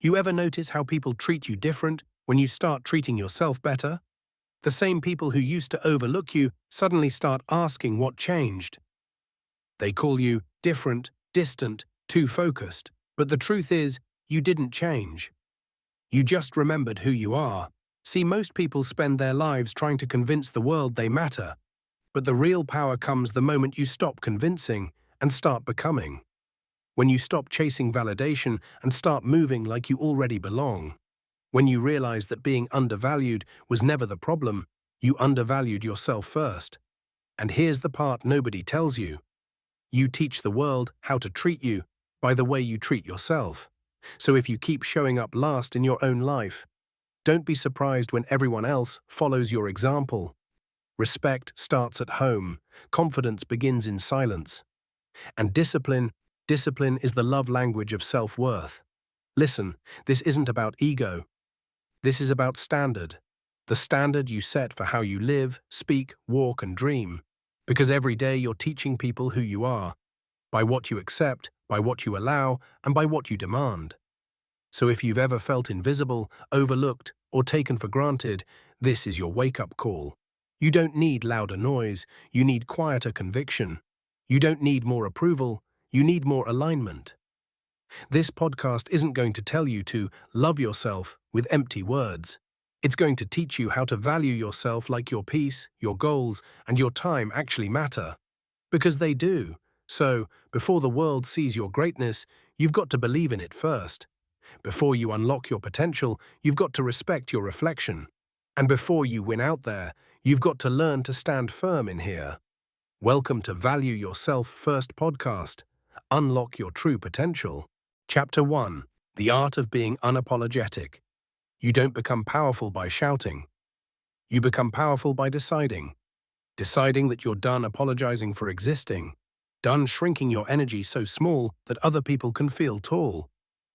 You ever notice how people treat you different when you start treating yourself better? The same people who used to overlook you suddenly start asking what changed. They call you different, distant, too focused. But the truth is, you didn't change. You just remembered who you are. See, most people spend their lives trying to convince the world they matter. But the real power comes the moment you stop convincing and start becoming. When you stop chasing validation and start moving like you already belong. When you realize that being undervalued was never the problem, you undervalued yourself first. And here's the part nobody tells you. You teach the world how to treat you by the way you treat yourself. So if you keep showing up last in your own life, don't be surprised when everyone else follows your example. Respect starts at home. Confidence begins in silence. And discipline is the love language of self-worth. Listen, this isn't about ego. This is about standard. The standard you set for how you live, speak, walk, and dream. Because every day you're teaching people who you are, by what you accept, by what you allow, and by what you demand. So if you've ever felt invisible, overlooked, or taken for granted, this is your wake-up call. You don't need louder noise, you need quieter conviction. You don't need more approval, you need more alignment. This podcast isn't going to tell you to love yourself with empty words. It's going to teach you how to value yourself like your peace, your goals, and your time actually matter. Because they do. So, before the world sees your greatness, you've got to believe in it first. Before you unlock your potential, you've got to respect your reflection. And before you win out there, you've got to learn to stand firm in here. Welcome to Value Yourself First podcast. Unlock your true potential. Chapter 1. The Art of Being Unapologetic. You don't become powerful by shouting. You become powerful by deciding. Deciding that you're done apologizing for existing. Done shrinking your energy so small that other people can feel tall.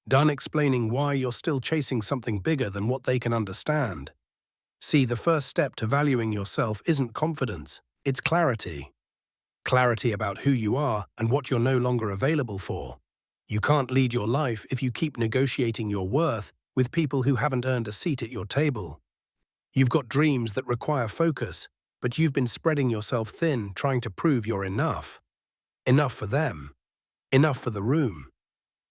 Done explaining why you're still chasing something bigger than what they can understand. See, the first step to valuing yourself isn't confidence, it's clarity. Clarity about who you are and what you're no longer available for. You can't lead your life if you keep negotiating your worth with people who haven't earned a seat at your table. You've got dreams that require focus, but you've been spreading yourself thin trying to prove you're enough. Enough for them. Enough for the room.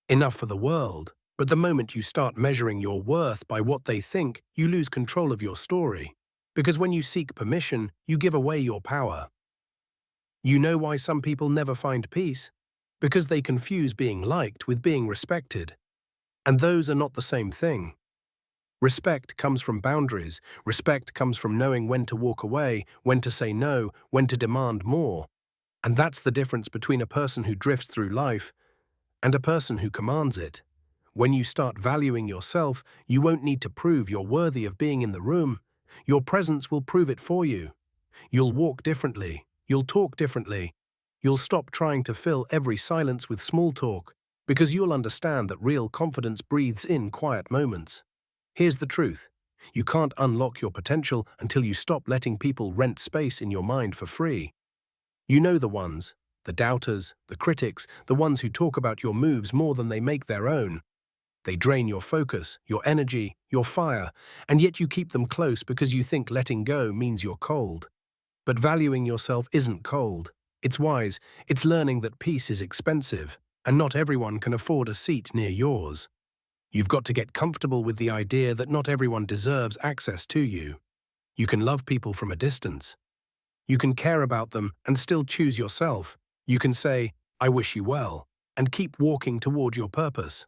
Enough for the world. But the moment you start measuring your worth by what they think, you lose control of your story. Because when you seek permission, you give away your power. You know why some people never find peace? Because they confuse being liked with being respected. And those are not the same thing. Respect comes from boundaries. Respect comes from knowing when to walk away, when to say no, when to demand more. And that's the difference between a person who drifts through life and a person who commands it. When you start valuing yourself, you won't need to prove you're worthy of being in the room. Your presence will prove it for you. You'll walk differently. You'll talk differently. You'll stop trying to fill every silence with small talk, because you'll understand that real confidence breathes in quiet moments. Here's the truth. You can't unlock your potential until you stop letting people rent space in your mind for free. You know the ones, the doubters, the critics, the ones who talk about your moves more than they make their own. They drain your focus, your energy, your fire, and yet you keep them close because you think letting go means you're cold. But valuing yourself isn't cold. It's wise. It's learning that peace is expensive, and not everyone can afford a seat near yours. You've got to get comfortable with the idea that not everyone deserves access to you. You can love people from a distance. You can care about them and still choose yourself. You can say, "I wish you well," and keep walking toward your purpose.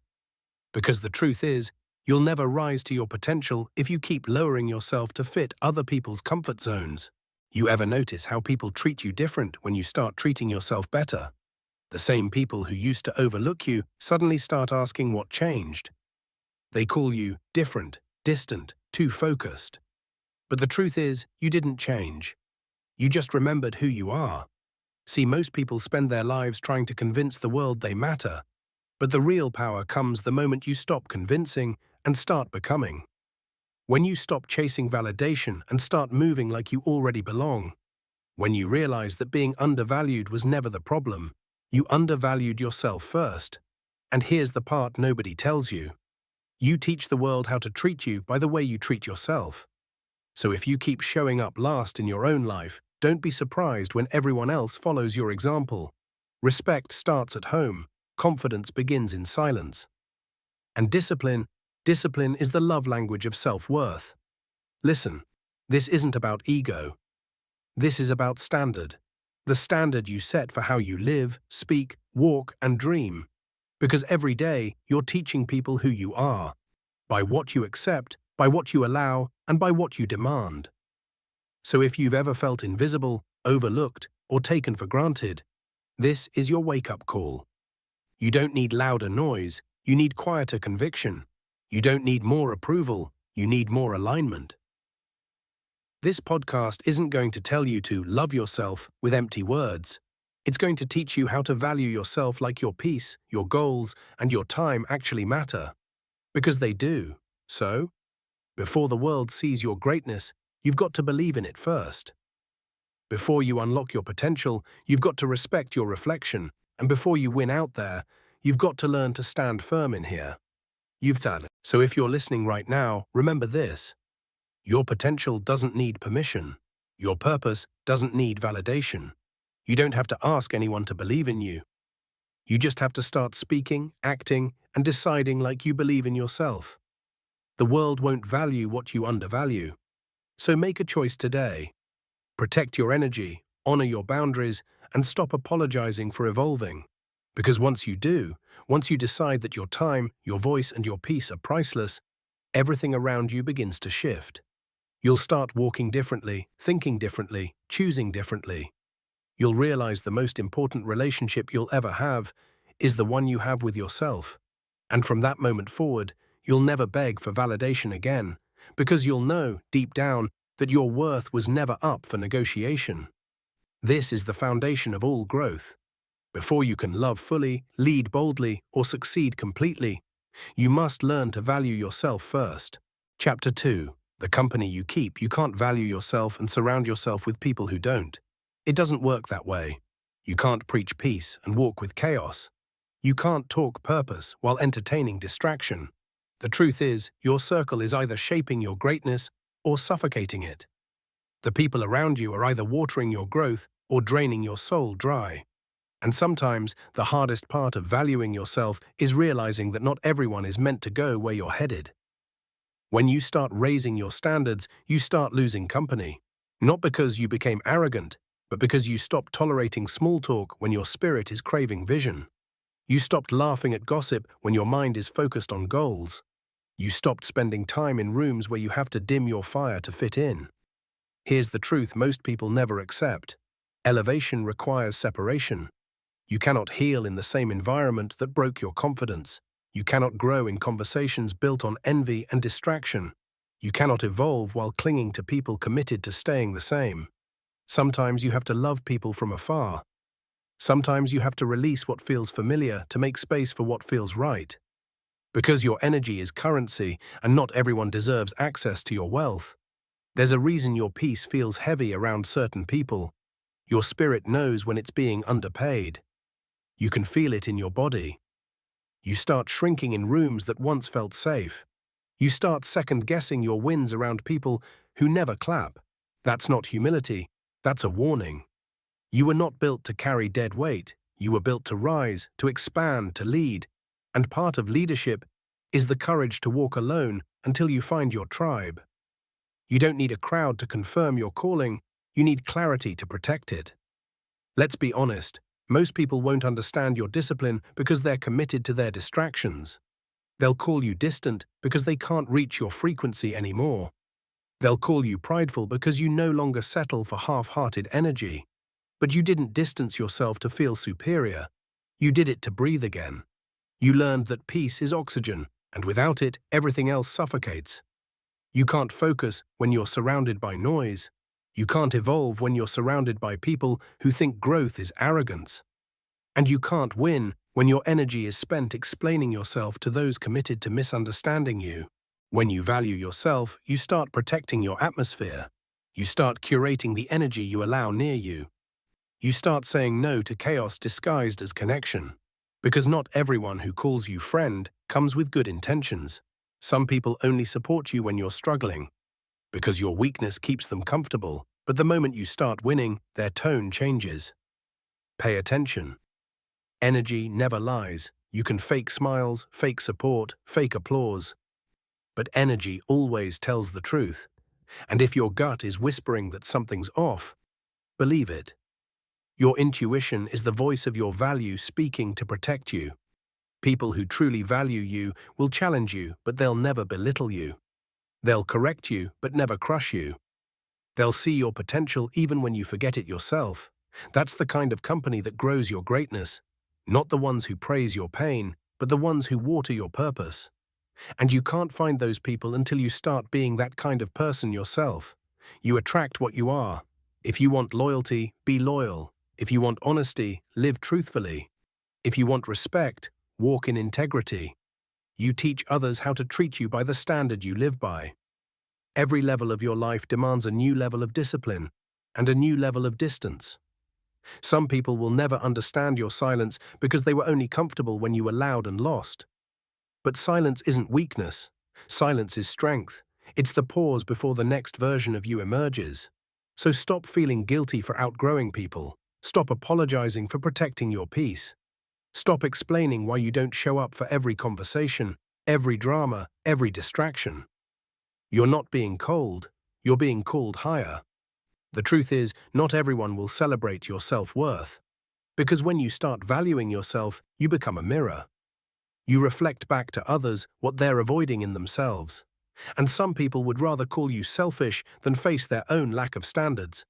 Because the truth is, you'll never rise to your potential if you keep lowering yourself to fit other people's comfort zones. You ever notice how people treat you different when you start treating yourself better? The same people who used to overlook you suddenly start asking what changed. They call you different, distant, too focused. But the truth is, you didn't change. You just remembered who you are. See, most people spend their lives trying to convince the world they matter. But the real power comes the moment you stop convincing and start becoming. When you stop chasing validation and start moving like you already belong. When you realize that being undervalued was never the problem, you undervalued yourself first. And here's the part nobody tells you. You teach the world how to treat you by the way you treat yourself. So if you keep showing up last in your own life, don't be surprised when everyone else follows your example. Respect starts at home. Confidence begins in silence. And discipline is the love language of self-worth. Listen, this isn't about ego. This is about standard. The standard you set for how you live, speak, walk, and dream. Because every day, you're teaching people who you are. By what you accept, by what you allow, and by what you demand. So if you've ever felt invisible, overlooked, or taken for granted, this is your wake-up call. You don't need louder noise, you need quieter conviction. You don't need more approval, you need more alignment. This podcast isn't going to tell you to love yourself with empty words. It's going to teach you how to value yourself like your peace, your goals, and your time actually matter. Because they do. So, before the world sees your greatness, you've got to believe in it first. Before you unlock your potential, you've got to respect your reflection. And before you win out there, you've got to learn to stand firm in here. You've done it. So if you're listening right now, remember this. Your potential doesn't need permission. Your purpose doesn't need validation. You don't have to ask anyone to believe in you. You just have to start speaking, acting, and deciding like you believe in yourself. The world won't value what you undervalue. So make a choice today. Protect your energy, honor your boundaries, and stop apologizing for evolving. Because once you do, once you decide that your time, your voice, and your peace are priceless, everything around you begins to shift. You'll start walking differently, thinking differently, choosing differently. You'll realize the most important relationship you'll ever have is the one you have with yourself. And from that moment forward, you'll never beg for validation again, because you'll know, deep down, that your worth was never up for negotiation. This is the foundation of all growth. Before you can love fully, lead boldly, or succeed completely, you must learn to value yourself first. Chapter 2. The company you keep. You can't value yourself and surround yourself with people who don't. It doesn't work that way. You can't preach peace and walk with chaos. You can't talk purpose while entertaining distraction. The truth is, your circle is either shaping your greatness or suffocating it. The people around you are either watering your growth or draining your soul dry. And sometimes, the hardest part of valuing yourself is realizing that not everyone is meant to go where you're headed. When you start raising your standards, you start losing company. Not because you became arrogant, but because you stopped tolerating small talk when your spirit is craving vision. You stopped laughing at gossip when your mind is focused on goals. You stopped spending time in rooms where you have to dim your fire to fit in. Here's the truth most people never accept. Elevation requires separation. You cannot heal in the same environment that broke your confidence. You cannot grow in conversations built on envy and distraction. You cannot evolve while clinging to people committed to staying the same. Sometimes you have to love people from afar. Sometimes you have to release what feels familiar to make space for what feels right. Because your energy is currency and not everyone deserves access to your wealth. There's a reason your peace feels heavy around certain people. Your spirit knows when it's being underpaid. You can feel it in your body. You start shrinking in rooms that once felt safe. You start second-guessing your wins around people who never clap. That's not humility, that's a warning. You were not built to carry dead weight. You were built to rise, to expand, to lead. And part of leadership is the courage to walk alone until you find your tribe. You don't need a crowd to confirm your calling, you need clarity to protect it. Let's be honest, most people won't understand your discipline because they're committed to their distractions. They'll call you distant because they can't reach your frequency anymore. They'll call you prideful because you no longer settle for half-hearted energy. But you didn't distance yourself to feel superior. You did it to breathe again. You learned that peace is oxygen, and without it, everything else suffocates. You can't focus when you're surrounded by noise. You can't evolve when you're surrounded by people who think growth is arrogance. And you can't win when your energy is spent explaining yourself to those committed to misunderstanding you. When you value yourself, you start protecting your atmosphere. You start curating the energy you allow near you. You start saying no to chaos disguised as connection. Because not everyone who calls you friend comes with good intentions. Some people only support you when you're struggling, because your weakness keeps them comfortable, but the moment you start winning, their tone changes. Pay attention. Energy never lies. You can fake smiles, fake support, fake applause, but energy always tells the truth. And if your gut is whispering that something's off, believe it. Your intuition is the voice of your value speaking to protect you. People who truly value you will challenge you, but they'll never belittle you. They'll correct you, but never crush you. They'll see your potential even when you forget it yourself. That's the kind of company that grows your greatness. Not the ones who praise your pain, but the ones who water your purpose. And you can't find those people until you start being that kind of person yourself. You attract what you are. If you want loyalty, be loyal. If you want honesty, live truthfully. If you want respect, walk in integrity. You teach others how to treat you by the standard you live by. Every level of your life demands a new level of discipline and a new level of distance. Some people will never understand your silence because they were only comfortable when you were loud and lost. But silence isn't weakness. Silence is strength. It's the pause before the next version of you emerges. So stop feeling guilty for outgrowing people. Stop apologizing for protecting your peace. Stop explaining why you don't show up for every conversation, every drama, every distraction. You're not being cold, you're being called higher. The truth is, not everyone will celebrate your self-worth. Because when you start valuing yourself, you become a mirror. You reflect back to others what they're avoiding in themselves. And some people would rather call you selfish than face their own lack of standards.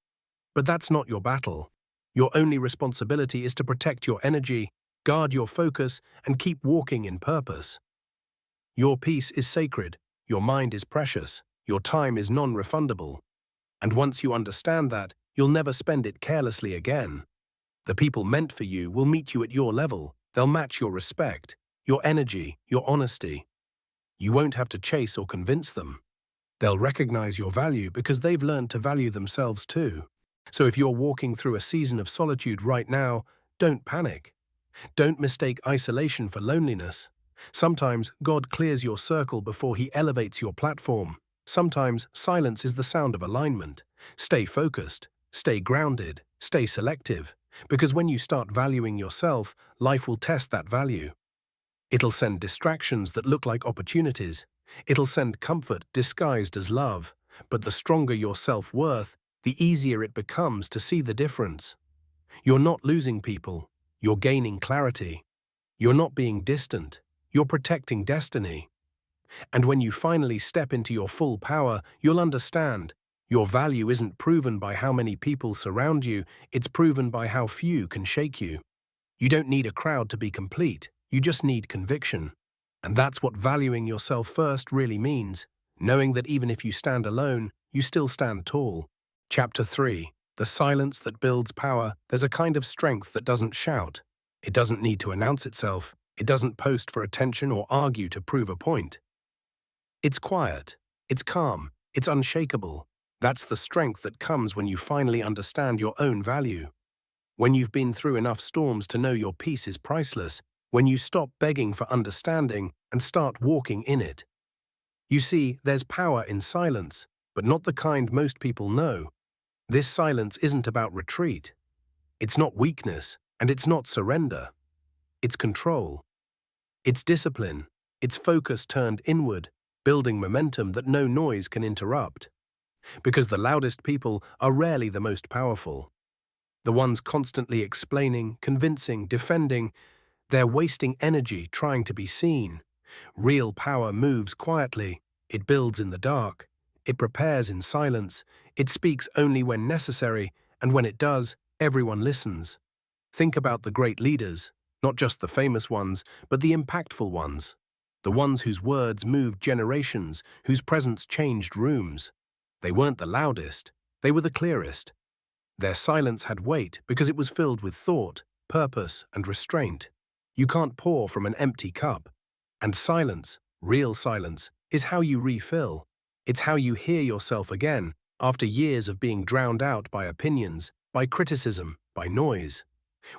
But that's not your battle. Your only responsibility is to protect your energy, guard your focus, and keep walking in purpose. Your peace is sacred, your mind is precious, your time is non-refundable. And once you understand that, you'll never spend it carelessly again. The people meant for you will meet you at your level. They'll match your respect, your energy, your honesty. You won't have to chase or convince them. They'll recognize your value because they've learned to value themselves too. So if you're walking through a season of solitude right now, don't panic. Don't mistake isolation for loneliness. Sometimes God clears your circle before He elevates your platform. Sometimes silence is the sound of alignment. Stay focused, stay grounded, stay selective. Because when you start valuing yourself, life will test that value. It'll send distractions that look like opportunities. It'll send comfort disguised as love. But the stronger your self-worth, the easier it becomes to see the difference. You're not losing people. You're gaining clarity. You're not being distant. You're protecting destiny. And when you finally step into your full power, you'll understand. Your value isn't proven by how many people surround you, it's proven by how few can shake you. You don't need a crowd to be complete, you just need conviction. And that's what valuing yourself first really means, knowing that even if you stand alone, you still stand tall. Chapter 3. The silence that builds power. There's a kind of strength that doesn't shout. It doesn't need to announce itself. It doesn't post for attention or argue to prove a point. It's quiet. It's calm. It's unshakable. That's the strength that comes when you finally understand your own value. When you've been through enough storms to know your peace is priceless. When you stop begging for understanding and start walking in it. You see, there's power in silence, but not the kind most people know. This silence isn't about retreat. It's not weakness, and it's not surrender. It's control. It's discipline. It's focus turned inward, building momentum that no noise can interrupt. Because the loudest people are rarely the most powerful. The ones constantly explaining, convincing, defending, they're wasting energy trying to be seen. Real power moves quietly. It builds in the dark. It prepares in silence. It speaks only when necessary, and when it does, everyone listens. Think about the great leaders, not just the famous ones, but the impactful ones. The ones whose words moved generations, whose presence changed rooms. They weren't the loudest, they were the clearest. Their silence had weight because it was filled with thought, purpose, and restraint. You can't pour from an empty cup. And silence, real silence, is how you refill. It's how you hear yourself again, after years of being drowned out by opinions, by criticism, by noise.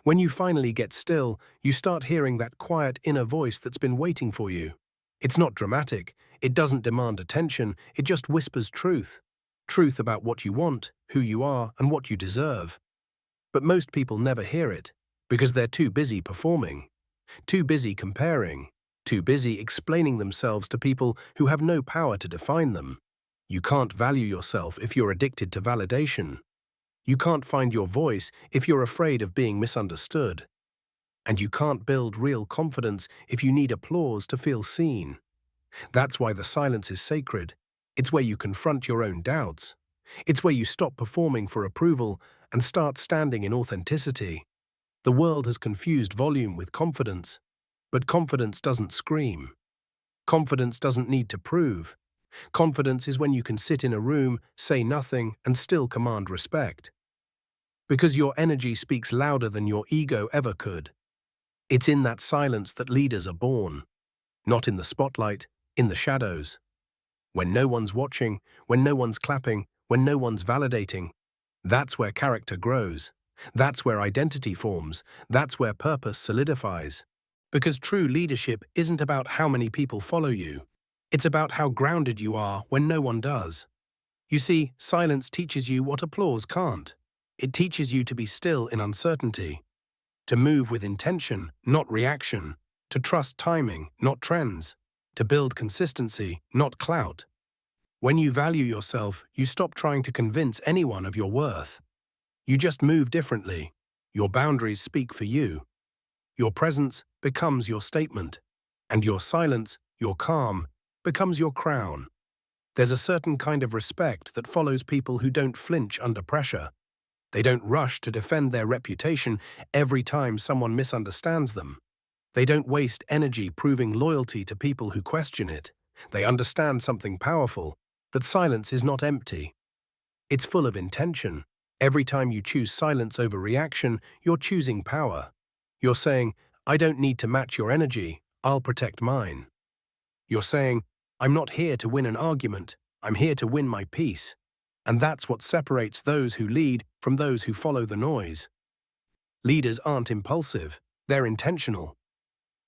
When you finally get still, you start hearing that quiet inner voice that's been waiting for you. It's not dramatic, it doesn't demand attention, it just whispers truth. Truth about what you want, who you are, and what you deserve. But most people never hear it, because they're too busy performing, too busy comparing, too busy explaining themselves to people who have no power to define them. You can't value yourself if you're addicted to validation. You can't find your voice if you're afraid of being misunderstood. And you can't build real confidence if you need applause to feel seen. That's why the silence is sacred. It's where you confront your own doubts. It's where you stop performing for approval and start standing in authenticity. The world has confused volume with confidence. But confidence doesn't scream. Confidence doesn't need to prove. Confidence is when you can sit in a room, say nothing, and still command respect. Because your energy speaks louder than your ego ever could. It's in that silence that leaders are born. Not in the spotlight, in the shadows. When no one's watching, when no one's clapping, when no one's validating. That's where character grows. That's where identity forms. That's where purpose solidifies. Because true leadership isn't about how many people follow you. It's about how grounded you are when no one does. You see, silence teaches you what applause can't. It teaches you to be still in uncertainty, to move with intention, not reaction, to trust timing, not trends, to build consistency, not clout. When you value yourself, you stop trying to convince anyone of your worth. You just move differently. Your boundaries speak for you. Your presence becomes your statement, and your silence, your calm, becomes your crown. There's a certain kind of respect that follows people who don't flinch under pressure. They don't rush to defend their reputation every time someone misunderstands them. They don't waste energy proving loyalty to people who question it. They understand something powerful, that silence is not empty. It's full of intention. Every time you choose silence over reaction, you're choosing power. You're saying, I don't need to match your energy, I'll protect mine. You're saying, I'm not here to win an argument, I'm here to win my peace. And that's what separates those who lead from those who follow the noise. Leaders aren't impulsive, they're intentional.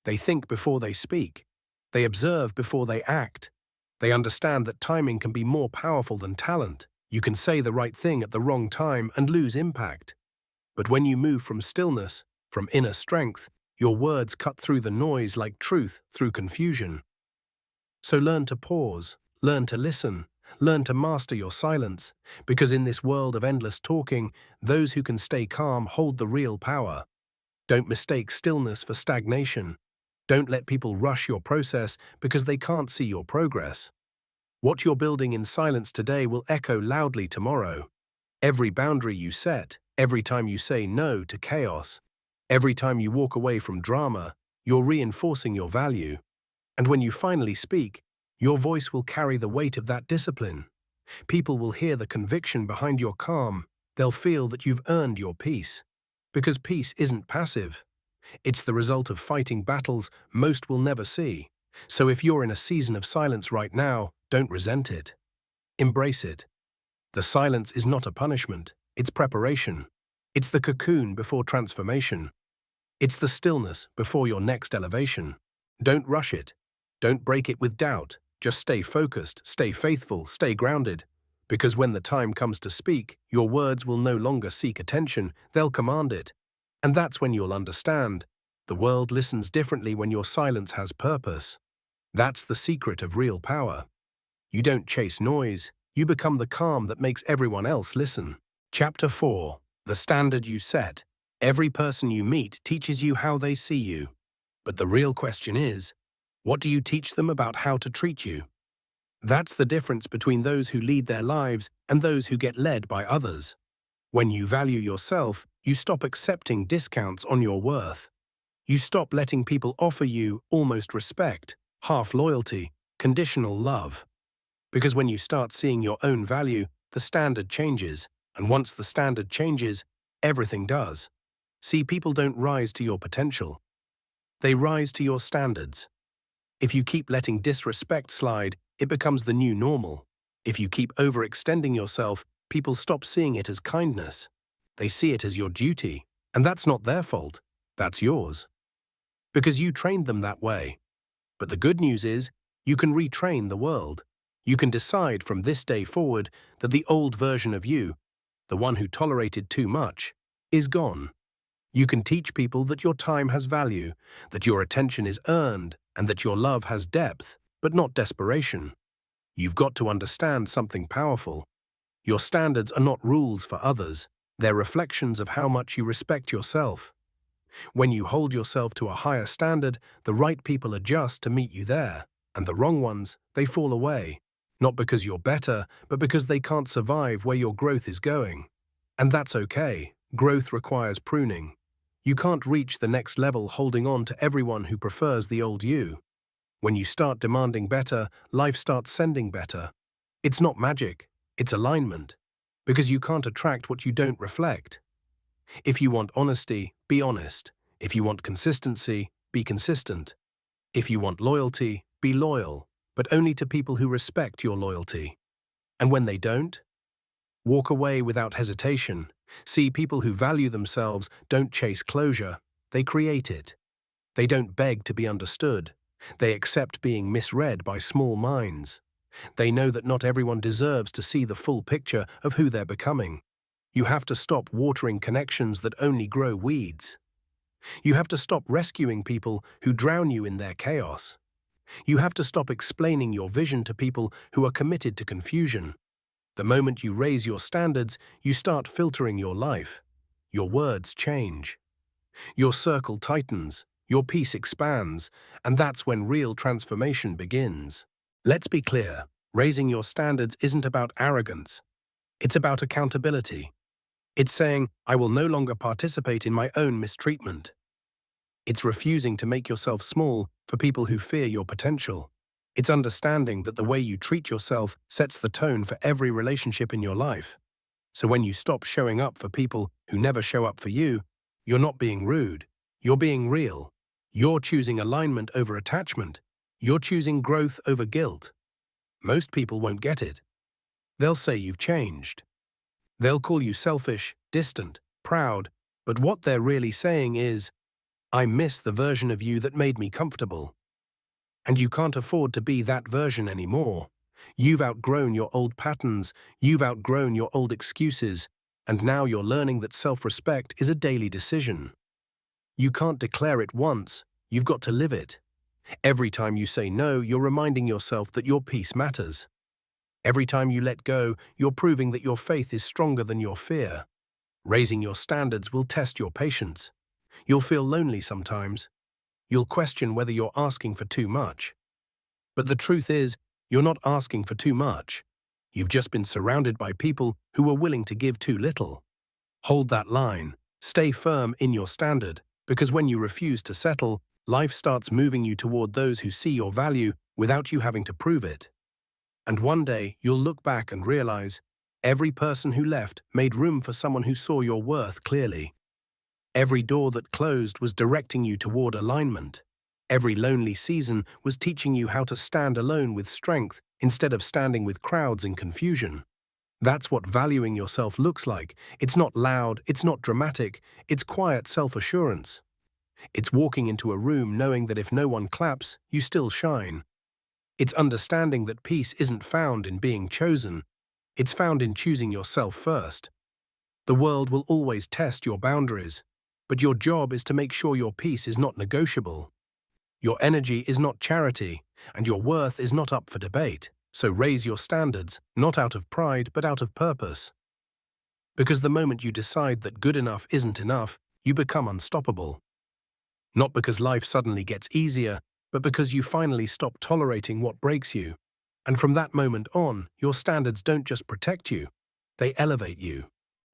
They think before they speak. They observe before they act. They understand that timing can be more powerful than talent. You can say the right thing at the wrong time and lose impact. But when you move from stillness, from inner strength, your words cut through the noise like truth through confusion. So learn to pause, learn to listen, learn to master your silence, because in this world of endless talking, those who can stay calm hold the real power. Don't mistake stillness for stagnation. Don't let people rush your process because they can't see your progress. What you're building in silence today will echo loudly tomorrow. Every boundary you set, every time you say no to chaos, every time you walk away from drama, you're reinforcing your value. And when you finally speak, your voice will carry the weight of that discipline. People will hear the conviction behind your calm. They'll feel that you've earned your peace. Because peace isn't passive. It's the result of fighting battles most will never see. So if you're in a season of silence right now, don't resent it. Embrace it. The silence is not a punishment, it's preparation. It's the cocoon before transformation. It's the stillness before your next elevation. Don't rush it. Don't break it with doubt. Just stay focused, stay faithful, stay grounded. Because when the time comes to speak, your words will no longer seek attention, they'll command it. And that's when you'll understand. The world listens differently when your silence has purpose. That's the secret of real power. You don't chase noise, you become the calm that makes everyone else listen. Chapter 4. The standard you set. Every person you meet teaches you how they see you. But the real question is, what do you teach them about how to treat you? That's the difference between those who lead their lives and those who get led by others. When you value yourself, you stop accepting discounts on your worth. You stop letting people offer you almost respect, half loyalty, conditional love. Because when you start seeing your own value, the standard changes, and once the standard changes, everything does. See, people don't rise to your potential. They rise to your standards. If you keep letting disrespect slide, it becomes the new normal. If you keep overextending yourself, people stop seeing it as kindness. They see it as your duty, and that's not their fault, that's yours. Because you trained them that way. But the good news is, You can retrain the world. You can decide from this day forward that the old version of you, the one who tolerated too much, is gone. You can teach people that your time has value, that your attention is earned, and that your love has depth, but not desperation. You've got to understand something powerful. Your standards are not rules for others. They're reflections of how much you respect yourself. When you hold yourself to a higher standard, the right people adjust to meet you there, and the wrong ones, they fall away. Not because you're better, but because they can't survive where your growth is going. And that's okay. Growth requires pruning. You can't reach the next level holding on to everyone who prefers the old you. When you start demanding better, life starts sending better. It's not magic, it's alignment. Because you can't attract what you don't reflect. If you want honesty, be honest. If you want consistency, be consistent. If you want loyalty, be loyal, but only to people who respect your loyalty. And when they don't, walk away without hesitation. See, people who value themselves don't chase closure, they create it. They don't beg to be understood. They accept being misread by small minds. They know that not everyone deserves to see the full picture of who they're becoming. You have to stop watering connections that only grow weeds. You have to stop rescuing people who drown you in their chaos. You have to stop explaining your vision to people who are committed to confusion. The moment you raise your standards, you start filtering your life. Your words change. Your circle tightens, your peace expands, and that's when real transformation begins. Let's be clear, raising your standards isn't about arrogance. It's about accountability. It's saying, I will no longer participate in my own mistreatment. It's refusing to make yourself small for people who fear your potential. It's understanding that the way you treat yourself sets the tone for every relationship in your life. So when you stop showing up for people who never show up for you, you're not being rude. You're being real. You're choosing alignment over attachment. You're choosing growth over guilt. Most people won't get it. They'll say you've changed. They'll call you selfish, distant, proud, but what they're really saying is, I miss the version of you that made me comfortable. And you can't afford to be that version anymore. You've outgrown your old patterns, you've outgrown your old excuses, and now you're learning that self-respect is a daily decision. You can't declare it once, you've got to live it. Every time you say no, you're reminding yourself that your peace matters. Every time you let go, you're proving that your faith is stronger than your fear. Raising your standards will test your patience. You'll feel lonely sometimes. You'll question whether you're asking for too much. But the truth is, you're not asking for too much. You've just been surrounded by people who are willing to give too little. Hold that line. Stay firm in your standard, because when you refuse to settle, life starts moving you toward those who see your value without you having to prove it. And one day, you'll look back and realize, every person who left made room for someone who saw your worth clearly. Every door that closed was directing you toward alignment. Every lonely season was teaching you how to stand alone with strength instead of standing with crowds in confusion. That's what valuing yourself looks like. It's not loud, it's not dramatic, it's quiet self-assurance. It's walking into a room knowing that if no one claps, you still shine. It's understanding that peace isn't found in being chosen. It's found in choosing yourself first. The world will always test your boundaries, but your job is to make sure your peace is not negotiable. Your energy is not charity, and your worth is not up for debate. So raise your standards, not out of pride, but out of purpose. Because the moment you decide that good enough isn't enough, you become unstoppable. Not because life suddenly gets easier, but because you finally stop tolerating what breaks you. And from that moment on, your standards don't just protect you, they elevate you.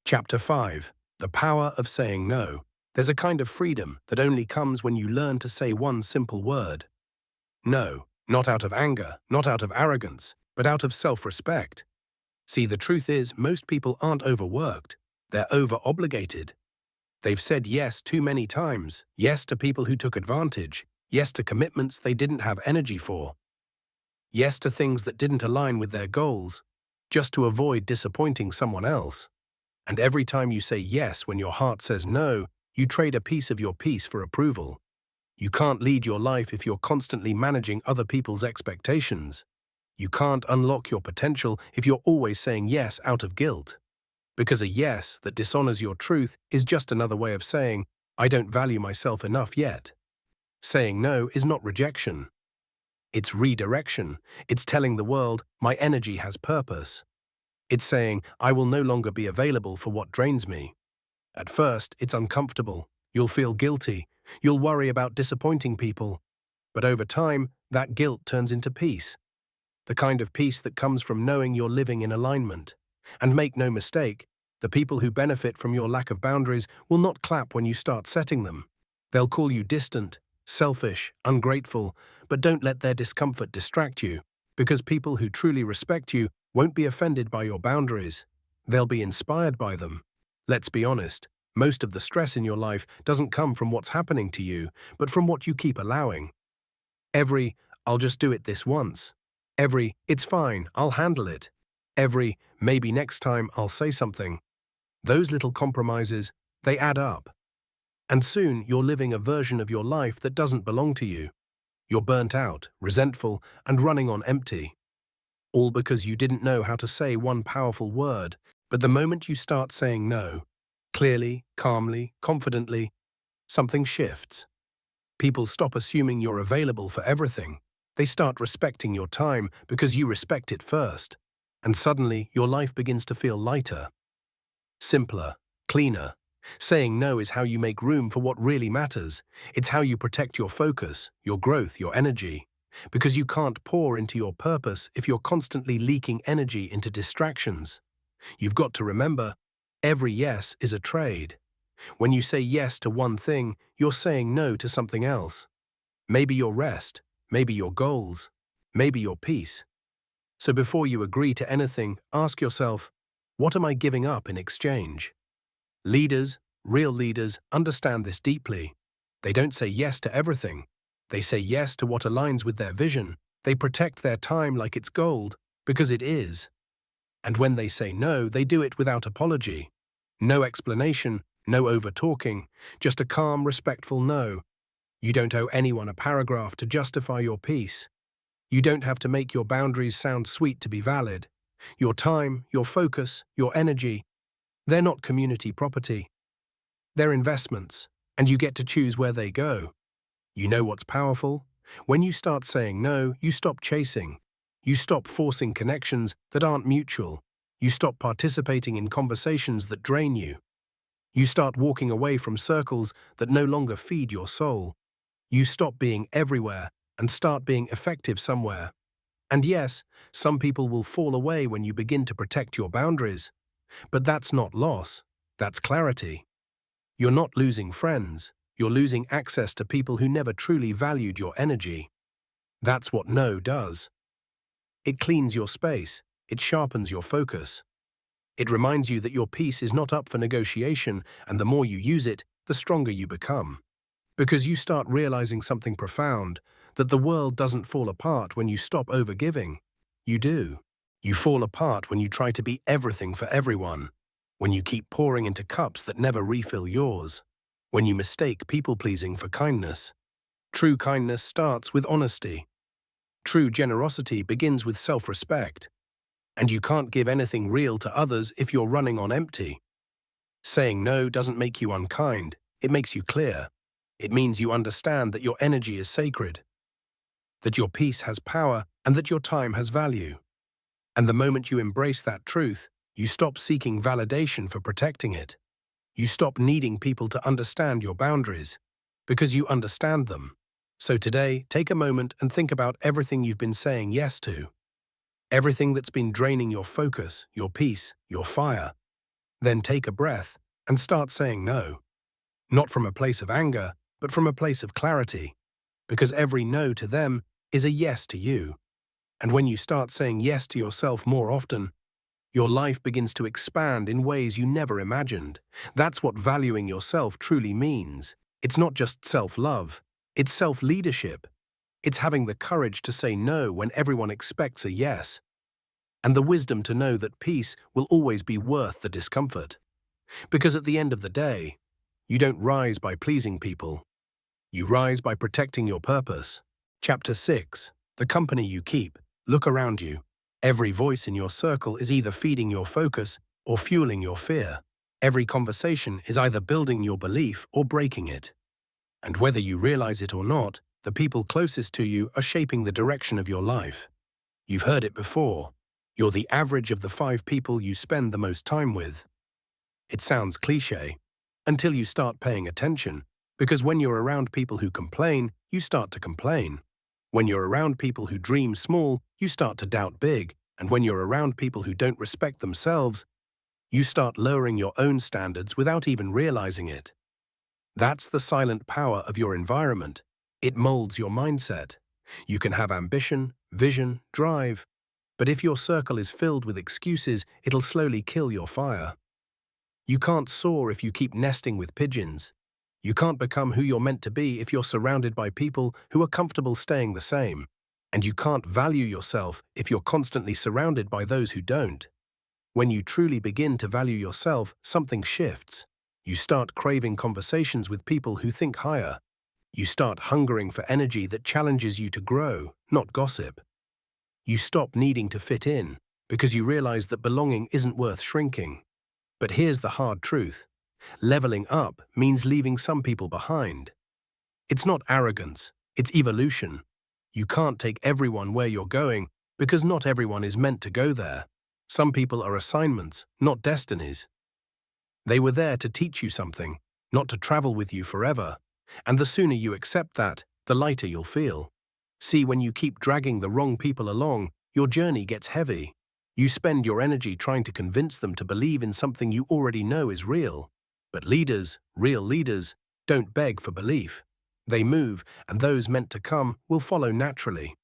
Chapter 5. The Power of Saying No. There's a kind of freedom that only comes when you learn to say one simple word. No, not out of anger, not out of arrogance, but out of self-respect. See, the truth is, most people aren't overworked. They're over-obligated. They've said yes too many times. Yes to people who took advantage. Yes to commitments they didn't have energy for. Yes to things that didn't align with their goals, just to avoid disappointing someone else. And every time you say yes when your heart says no, you trade a piece of your peace for approval. You can't lead your life if you're constantly managing other people's expectations. You can't unlock your potential if you're always saying yes out of guilt. Because a yes that dishonors your truth is just another way of saying, I don't value myself enough yet. Saying no is not rejection. It's redirection. It's telling the world, my energy has purpose. It's saying, I will no longer be available for what drains me. At first, it's uncomfortable. You'll feel guilty. You'll worry about disappointing people. But over time, that guilt turns into peace. The kind of peace that comes from knowing you're living in alignment. And make no mistake, the people who benefit from your lack of boundaries will not clap when you start setting them. They'll call you distant, selfish, ungrateful, but don't let their discomfort distract you, because people who truly respect you won't be offended by your boundaries. They'll be inspired by them. Let's be honest, most of the stress in your life doesn't come from what's happening to you, but from what you keep allowing. Every, I'll just do it this once. Every, it's fine, I'll handle it. Every, maybe next time I'll say something. Those little compromises, they add up. And soon you're living a version of your life that doesn't belong to you. You're burnt out, resentful, and running on empty. All because you didn't know how to say one powerful word. But the moment you start saying no, clearly, calmly, confidently, something shifts. People stop assuming you're available for everything. They start respecting your time because you respect it first. And suddenly, your life begins to feel lighter, simpler, cleaner. Saying no is how you make room for what really matters. It's how you protect your focus, your growth, your energy. Because you can't pour into your purpose if you're constantly leaking energy into distractions. You've got to remember, every yes is a trade. When you say yes to one thing, you're saying no to something else. Maybe your rest, maybe your goals, maybe your peace. So before you agree to anything, ask yourself, what am I giving up in exchange? Leaders, real leaders, understand this deeply. They don't say yes to everything. They say yes to what aligns with their vision. They protect their time like it's gold, because it is. And when they say no, they do it without apology. No explanation, no over-talking, just a calm, respectful no. You don't owe anyone a paragraph to justify your peace. You don't have to make your boundaries sound sweet to be valid. Your time, your focus, your energy, they're not community property. They're investments, and you get to choose where they go. You know what's powerful? When you start saying no, you stop chasing. You stop forcing connections that aren't mutual. You stop participating in conversations that drain you. You start walking away from circles that no longer feed your soul. You stop being everywhere and start being effective somewhere. And yes, some people will fall away when you begin to protect your boundaries. But that's not loss, that's clarity. You're not losing friends, you're losing access to people who never truly valued your energy. That's what no does. It cleans your space, it sharpens your focus. It reminds you that your peace is not up for negotiation, and the more you use it, the stronger you become. Because you start realizing something profound, that the world doesn't fall apart when you stop overgiving. You do. You fall apart when you try to be everything for everyone, when you keep pouring into cups that never refill yours, when you mistake people-pleasing for kindness. True kindness starts with honesty. True generosity begins with self-respect. And you can't give anything real to others if you're running on empty. Saying no doesn't make you unkind, it makes you clear. It means you understand that your energy is sacred, that your peace has power, and that your time has value. And the moment you embrace that truth, you stop seeking validation for protecting it. You stop needing people to understand your boundaries, because you understand them. So today, take a moment and think about everything you've been saying yes to. Everything that's been draining your focus, your peace, your fire. Then take a breath and start saying no. Not from a place of anger, but from a place of clarity. Because every no to them is a yes to you. And when you start saying yes to yourself more often, your life begins to expand in ways you never imagined. That's what valuing yourself truly means. It's not just self-love, it's self-leadership. It's having the courage to say no when everyone expects a yes. And the wisdom to know that peace will always be worth the discomfort. Because at the end of the day, you don't rise by pleasing people. You rise by protecting your purpose. Chapter 6. The company you keep. Look around you. Every voice in your circle is either feeding your focus or fueling your fear. Every conversation is either building your belief or breaking it. And whether you realize it or not, the people closest to you are shaping the direction of your life. You've heard it before. You're the average of the 5 people you spend the most time with. It sounds cliché, until you start paying attention, because when you're around people who complain, you start to complain. When you're around people who dream small, you start to doubt big, and when you're around people who don't respect themselves, you start lowering your own standards without even realizing it. That's the silent power of your environment. It molds your mindset. You can have ambition, vision, drive, but if your circle is filled with excuses, it'll slowly kill your fire. You can't soar if you keep nesting with pigeons. You can't become who you're meant to be if you're surrounded by people who are comfortable staying the same. And you can't value yourself if you're constantly surrounded by those who don't. When you truly begin to value yourself, something shifts. You start craving conversations with people who think higher. You start hungering for energy that challenges you to grow, not gossip. You stop needing to fit in because you realize that belonging isn't worth shrinking. But here's the hard truth. Leveling up means leaving some people behind. It's not arrogance, it's evolution. You can't take everyone where you're going because not everyone is meant to go there. Some people are assignments, not destinies. They were there to teach you something, not to travel with you forever. And the sooner you accept that, the lighter you'll feel. See, when you keep dragging the wrong people along, your journey gets heavy. You spend your energy trying to convince them to believe in something you already know is real. But leaders, real leaders, don't beg for belief. They move, and those meant to come will follow naturally.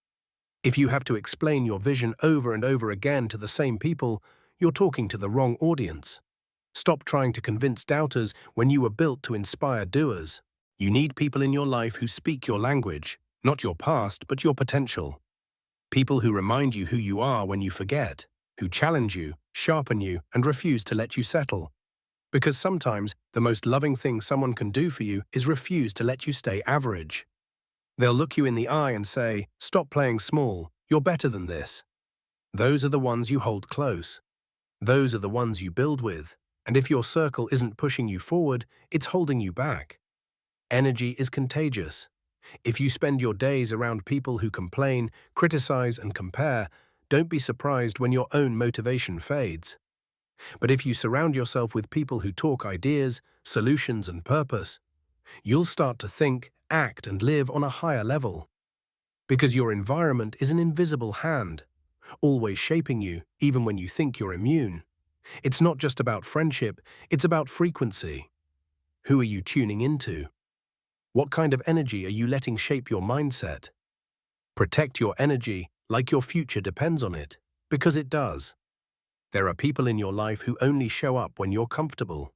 If you have to explain your vision over and over again to the same people, you're talking to the wrong audience. Stop trying to convince doubters when you were built to inspire doers. You need people in your life who speak your language, not your past, but your potential. People who remind you who you are when you forget, who challenge you, sharpen you, and refuse to let you settle. Because sometimes the most loving thing someone can do for you is refuse to let you stay average. They'll look you in the eye and say, "Stop playing small, you're better than this." Those are the ones you hold close. Those are the ones you build with. And if your circle isn't pushing you forward, it's holding you back. Energy is contagious. If you spend your days around people who complain, criticize, and compare, don't be surprised when your own motivation fades. But if you surround yourself with people who talk ideas, solutions, and purpose, you'll start to think, act, and live on a higher level. Because your environment is an invisible hand, always shaping you, even when you think you're immune. It's not just about friendship, it's about frequency. Who are you tuning into? What kind of energy are you letting shape your mindset? Protect your energy like your future depends on it, because it does. There are people in your life who only show up when you're comfortable.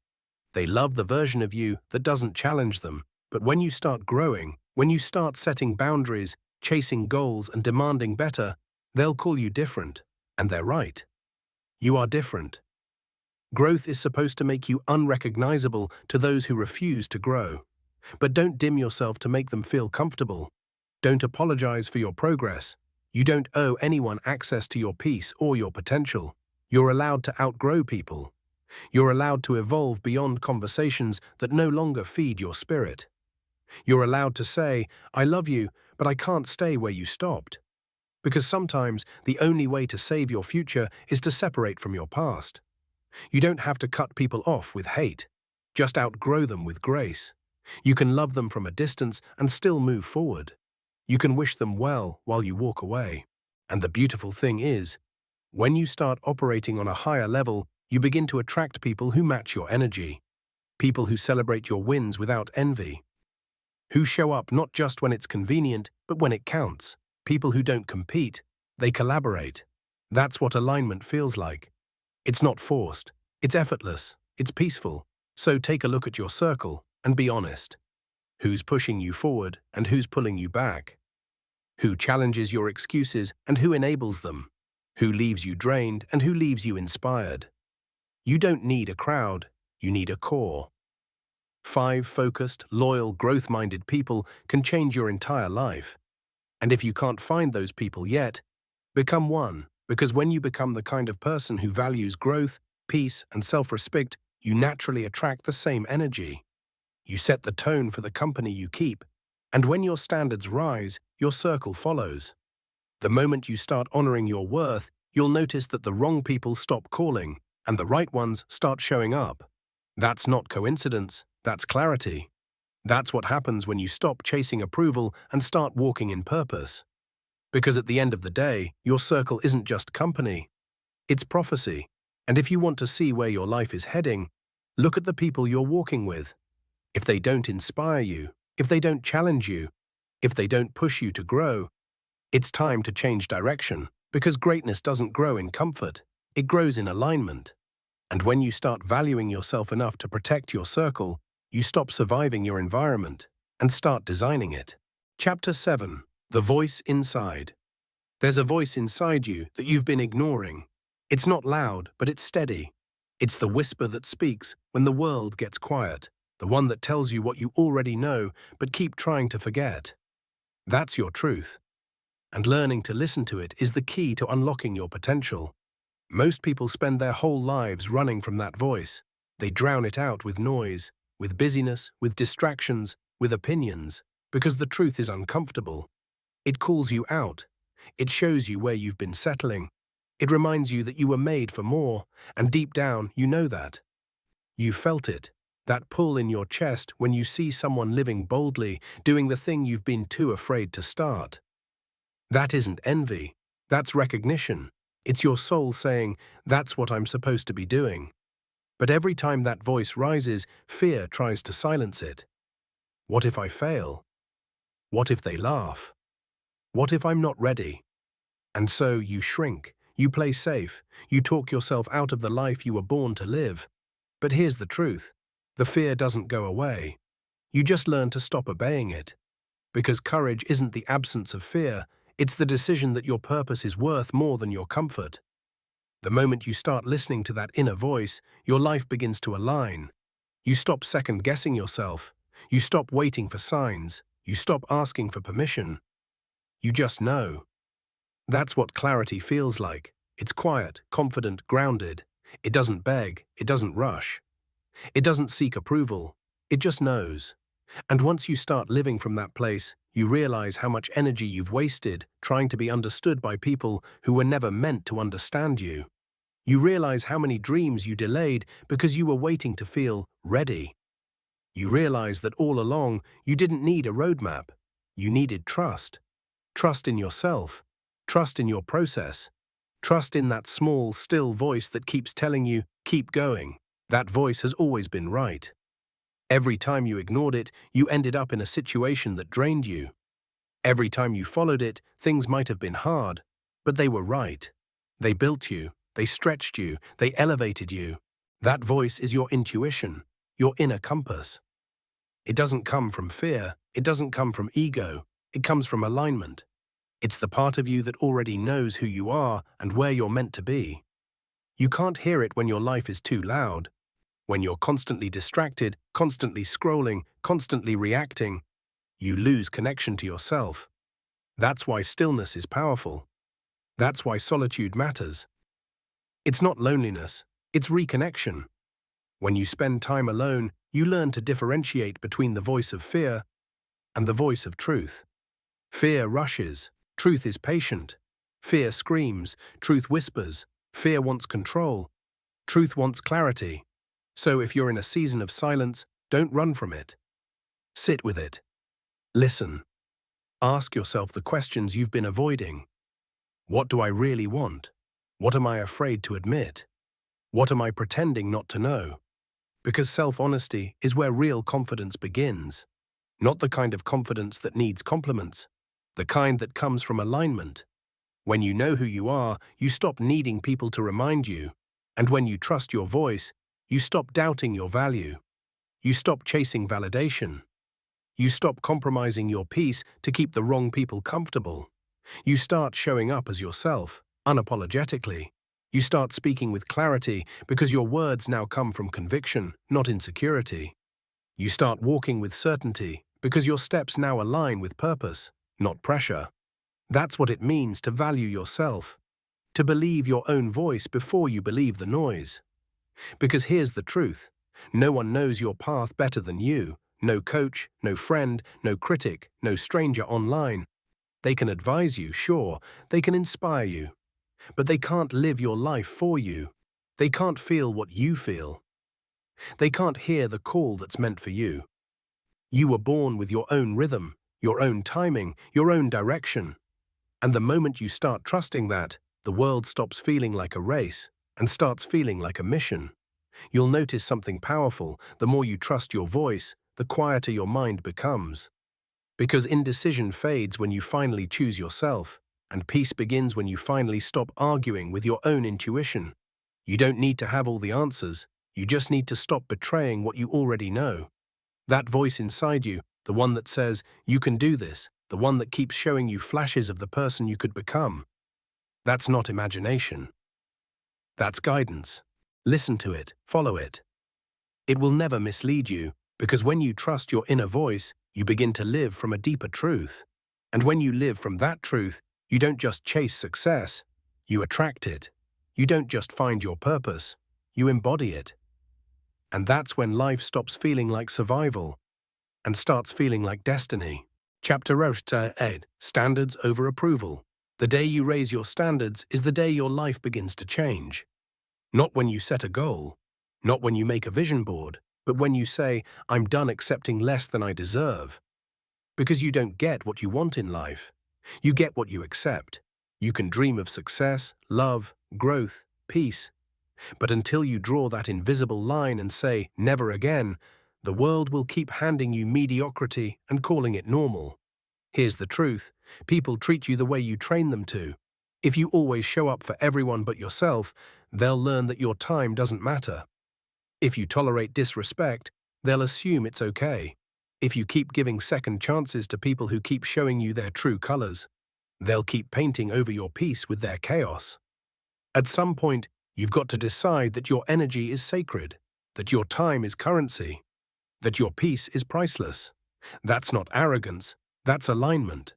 They love the version of you that doesn't challenge them, but when you start growing, when you start setting boundaries, chasing goals, and demanding better, they'll call you different, and they're right. You are different. Growth is supposed to make you unrecognizable to those who refuse to grow. But don't dim yourself to make them feel comfortable. Don't apologize for your progress. You don't owe anyone access to your peace or your potential. You're allowed to outgrow people. You're allowed to evolve beyond conversations that no longer feed your spirit. You're allowed to say, "I love you, but I can't stay where you stopped." Because sometimes the only way to save your future is to separate from your past. You don't have to cut people off with hate. Just outgrow them with grace. You can love them from a distance and still move forward. You can wish them well while you walk away. And the beautiful thing is, when you start operating on a higher level, you begin to attract people who match your energy. People who celebrate your wins without envy. Who show up not just when it's convenient, but when it counts. People who don't compete, they collaborate. That's what alignment feels like. It's not forced, it's effortless, it's peaceful. So take a look at your circle and be honest. Who's pushing you forward and who's pulling you back? Who challenges your excuses and who enables them? Who leaves you drained and who leaves you inspired? You don't need a crowd, you need a core. 5 focused, loyal, growth-minded people can change your entire life. And if you can't find those people yet, become one, because when you become the kind of person who values growth, peace, and self-respect, you naturally attract the same energy. You set the tone for the company you keep, and when your standards rise, your circle follows. The moment you start honoring your worth, you'll notice that the wrong people stop calling, and the right ones start showing up. That's not coincidence, that's clarity. That's what happens when you stop chasing approval and start walking in purpose. Because at the end of the day, your circle isn't just company, it's prophecy. And if you want to see where your life is heading, look at the people you're walking with. If they don't inspire you, if they don't challenge you, if they don't push you to grow, it's time to change direction, because greatness doesn't grow in comfort, it grows in alignment. And when you start valuing yourself enough to protect your circle, you stop surviving your environment and start designing it. Chapter 7. The Voice Inside. There's a voice inside you that you've been ignoring. It's not loud, but it's steady. It's the whisper that speaks when the world gets quiet, the one that tells you what you already know but keep trying to forget. That's your truth. And learning to listen to it is the key to unlocking your potential. Most people spend their whole lives running from that voice. They drown it out with noise, with busyness, with distractions, with opinions, because the truth is uncomfortable. It calls you out. It shows you where you've been settling. It reminds you that you were made for more, and deep down you know that. You felt it, that pull in your chest when you see someone living boldly, doing the thing you've been too afraid to start. That isn't envy, that's recognition. It's your soul saying, that's what I'm supposed to be doing. But every time that voice rises, fear tries to silence it. What if I fail? What if they laugh? What if I'm not ready? And so you shrink, you play safe, you talk yourself out of the life you were born to live. But here's the truth. The fear doesn't go away. You just learn to stop obeying it. Because courage isn't the absence of fear, it's the decision that your purpose is worth more than your comfort. The moment you start listening to that inner voice, your life begins to align. You stop second-guessing yourself. You stop waiting for signs. You stop asking for permission. You just know. That's what clarity feels like. It's quiet, confident, grounded. It doesn't beg. It doesn't rush. It doesn't seek approval. It just knows. And once you start living from that place, you realize how much energy you've wasted trying to be understood by people who were never meant to understand you. You realize how many dreams you delayed because you were waiting to feel ready. You realize that all along, you didn't need a roadmap. You needed trust. Trust in yourself. Trust in your process. Trust in that small, still voice that keeps telling you, keep going. That voice has always been right. Every time you ignored it, you ended up in a situation that drained you. Every time you followed it, things might have been hard, but they were right. They built you, they stretched you, they elevated you. That voice is your intuition, your inner compass. It doesn't come from fear, it doesn't come from ego, it comes from alignment. It's the part of you that already knows who you are and where you're meant to be. You can't hear it when your life is too loud. When you're constantly distracted, constantly scrolling, constantly reacting, you lose connection to yourself. That's why stillness is powerful. That's why solitude matters. It's not loneliness, it's reconnection. When you spend time alone, you learn to differentiate between the voice of fear and the voice of truth. Fear rushes, truth is patient. Fear screams, truth whispers. Fear wants control, truth wants clarity. So if you're in a season of silence, don't run from it. Sit with it. Listen. Ask yourself the questions you've been avoiding. What do I really want? What am I afraid to admit? What am I pretending not to know? Because self-honesty is where real confidence begins. Not the kind of confidence that needs compliments, the kind that comes from alignment. When you know who you are, you stop needing people to remind you. And when you trust your voice, you stop doubting your value. You stop chasing validation. You stop compromising your peace to keep the wrong people comfortable. You start showing up as yourself, unapologetically. You start speaking with clarity because your words now come from conviction, not insecurity. You start walking with certainty because your steps now align with purpose, not pressure. That's what it means to value yourself, to believe your own voice before you believe the noise. Because here's the truth. No one knows your path better than you. No coach, no friend, no critic, no stranger online. They can advise you, sure, they can inspire you, but they can't live your life for you. They can't feel what you feel. They can't hear the call that's meant for you. You were born with your own rhythm, your own timing, your own direction. And the moment you start trusting that, the world stops feeling like a race and starts feeling like a mission. You'll notice something powerful. The more you trust your voice, the quieter your mind becomes. Because indecision fades when you finally choose yourself, and peace begins when you finally stop arguing with your own intuition. You don't need to have all the answers, you just need to stop betraying what you already know. That voice inside you, the one that says, you can do this, the one that keeps showing you flashes of the person you could become. That's not imagination. That's guidance. Listen to it, follow it. It will never mislead you, because when you trust your inner voice, you begin to live from a deeper truth. And when you live from that truth, you don't just chase success, you attract it. You don't just find your purpose, you embody it. And that's when life stops feeling like survival and starts feeling like destiny. Chapter 8: Standards over Approval. The day you raise your standards is the day your life begins to change. Not when you set a goal, not when you make a vision board, but when you say, I'm done accepting less than I deserve. Because you don't get what you want in life. You get what you accept. You can dream of success, love, growth, peace. But until you draw that invisible line and say, never again, the world will keep handing you mediocrity and calling it normal. Here's the truth. People treat you the way you train them to. If you always show up for everyone but yourself, they'll learn that your time doesn't matter. If you tolerate disrespect, they'll assume it's okay. If you keep giving second chances to people who keep showing you their true colors, they'll keep painting over your peace with their chaos. At some point, you've got to decide that your energy is sacred, that your time is currency, that your peace is priceless. That's not arrogance, that's alignment.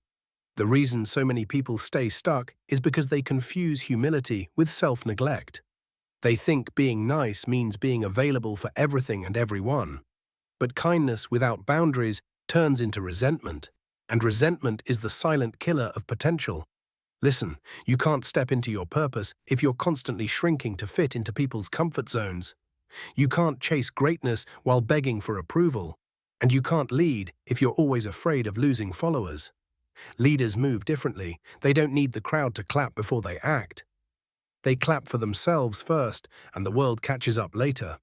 The reason so many people stay stuck is because they confuse humility with self-neglect. They think being nice means being available for everything and everyone. But kindness without boundaries turns into resentment, and resentment is the silent killer of potential. Listen, you can't step into your purpose if you're constantly shrinking to fit into people's comfort zones. You can't chase greatness while begging for approval. And you can't lead if you're always afraid of losing followers. Leaders move differently. They don't need the crowd to clap before they act. They clap for themselves first, and the world catches up later.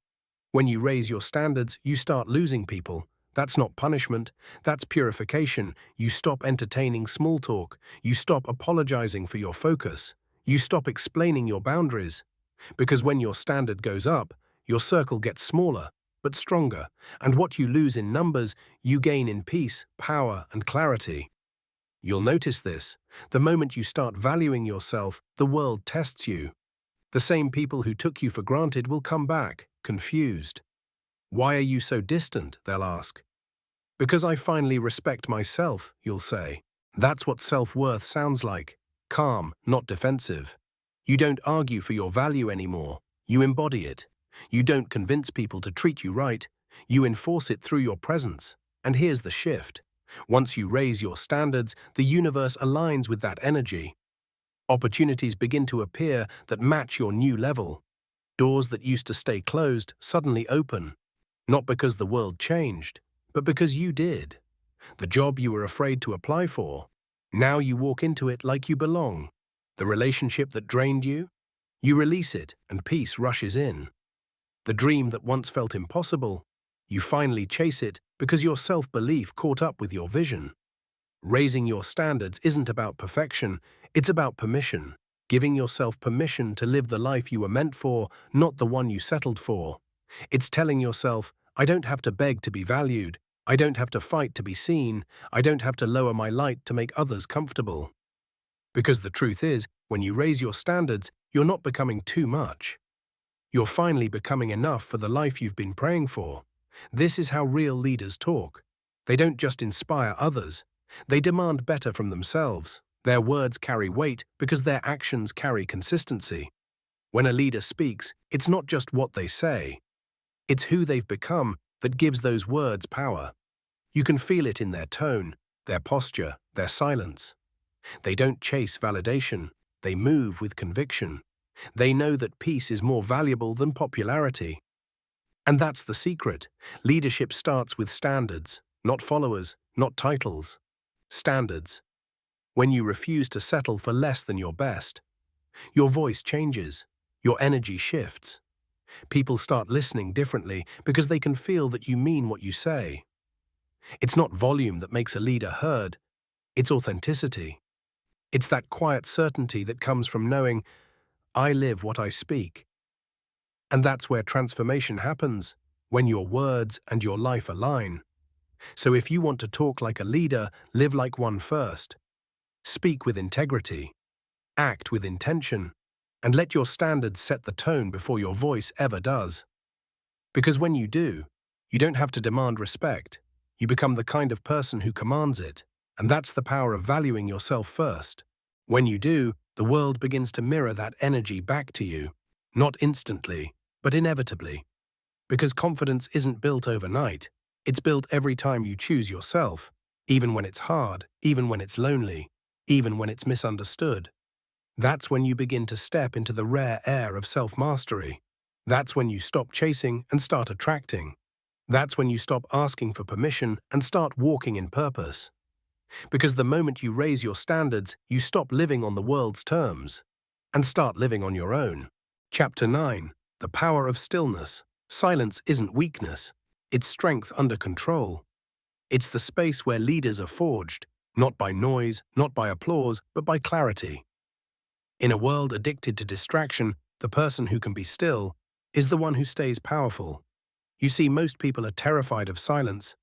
When you raise your standards, you start losing people. That's not punishment, that's purification. You stop entertaining small talk. You stop apologizing for your focus. You stop explaining your boundaries. Because when your standard goes up, your circle gets smaller, but stronger. And what you lose in numbers, you gain in peace, power, and clarity. You'll notice this. The moment you start valuing yourself, the world tests you. The same people who took you for granted will come back, confused. Why are you so distant? They'll ask. Because I finally respect myself, you'll say. That's what self-worth sounds like. Calm, not defensive. You don't argue for your value anymore. You embody it. You don't convince people to treat you right. You enforce it through your presence. And here's the shift. Once you raise your standards, the universe aligns with that energy. Opportunities begin to appear that match your new level. Doors that used to stay closed suddenly open. Not because the world changed, but because you did. The job you were afraid to apply for, now you walk into it like you belong. The relationship that drained you, you release it and peace rushes in. The dream that once felt impossible, you finally chase it because your self-belief caught up with your vision. Raising your standards isn't about perfection, it's about permission. Giving yourself permission to live the life you were meant for, not the one you settled for. It's telling yourself, I don't have to beg to be valued. I don't have to fight to be seen. I don't have to lower my light to make others comfortable. Because the truth is, when you raise your standards, you're not becoming too much. You're finally becoming enough for the life you've been praying for. This is how real leaders talk. They don't just inspire others, they demand better from themselves. Their words carry weight because their actions carry consistency. When a leader speaks, it's not just what they say, it's who they've become that gives those words power. You can feel it in their tone, their posture, their silence. They don't chase validation, they move with conviction. They know that peace is more valuable than popularity. And that's the secret. Leadership starts with standards, not followers, not titles. Standards. When you refuse to settle for less than your best, your voice changes, your energy shifts. People start listening differently because they can feel that you mean what you say. It's not volume that makes a leader heard, it's authenticity. It's that quiet certainty that comes from knowing, I live what I speak. And that's where transformation happens, when your words and your life align. So if you want to talk like a leader, live like one first. Speak with integrity, act with intention, and let your standards set the tone before your voice ever does. Because when you do, you don't have to demand respect. You become the kind of person who commands it, and that's the power of valuing yourself first. When you do, the world begins to mirror that energy back to you, not instantly, but inevitably. Because confidence isn't built overnight, it's built every time you choose yourself, even when it's hard, even when it's lonely, even when it's misunderstood. That's when you begin to step into the rare air of self-mastery. That's when you stop chasing and start attracting. That's when you stop asking for permission and start walking in purpose. Because the moment you raise your standards, you stop living on the world's terms and start living on your own. Chapter 9. The Power of Stillness. Silence isn't weakness. It's strength under control. It's the space where leaders are forged, not by noise, not by applause, but by clarity. In a world addicted to distraction, the person who can be still is the one who stays powerful. You see, most people are terrified of silence.